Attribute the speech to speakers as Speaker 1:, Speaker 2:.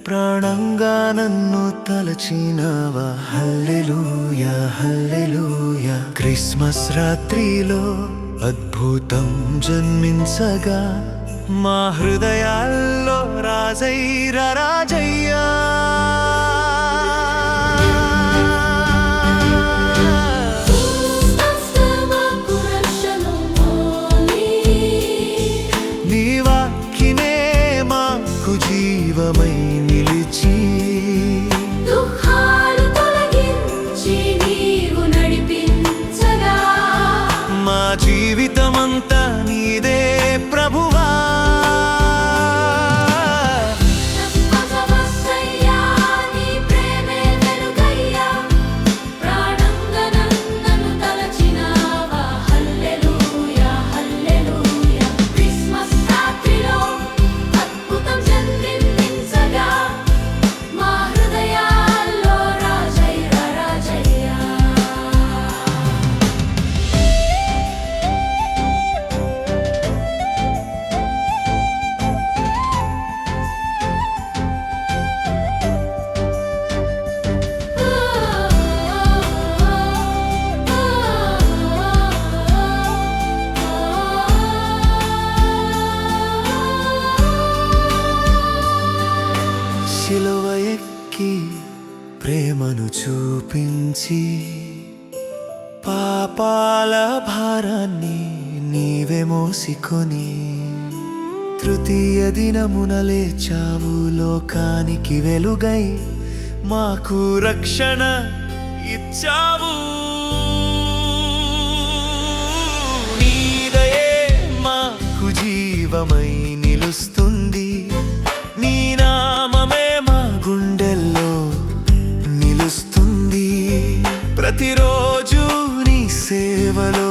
Speaker 1: ప్రాణంగా నన్ను తలచినవా. హల్లెలూయా హల్లెలూయా. క్రిస్మస్ రాత్రిలో అద్భుతం జన్మించగా మా హృదయాల్లో రాజైరా రాజయ్యా. నీ వాక్కినే మాకు జీవమై నిలిచి
Speaker 2: దుఃఖాలు తొలగించి నీవు నడిపించగా
Speaker 1: మా జీవితమంతా నీదే ప్రభువా.
Speaker 2: నమ్మకమసయ్యా, నీ ప్రేమే వెలుగయ్యా. ప్రాణంగా నన్ను తలచినావా. హల్లెలూయా హల్లెలూయా. క్రిస్మస్ రాత్రిలో అద్భుతం జన్మించగా మా హృదయాల్లో రాజయ్యా రాజయ్యా.
Speaker 1: శిలువ ఎక్కి ప్రేమను చూపించి పాపాల భారాన్ని నీవే మోసికొని తృతీయ దినమున లేచావు లోకానికి వెలుగై మాకు రక్షణ ఇచ్చావు. నీ దయే మాకు జీవమై నిలుస్తుంది. నీ నామమే మా గుండెల్లో నిలుస్తుంది. ప్రతిరోజు నీ సేవలో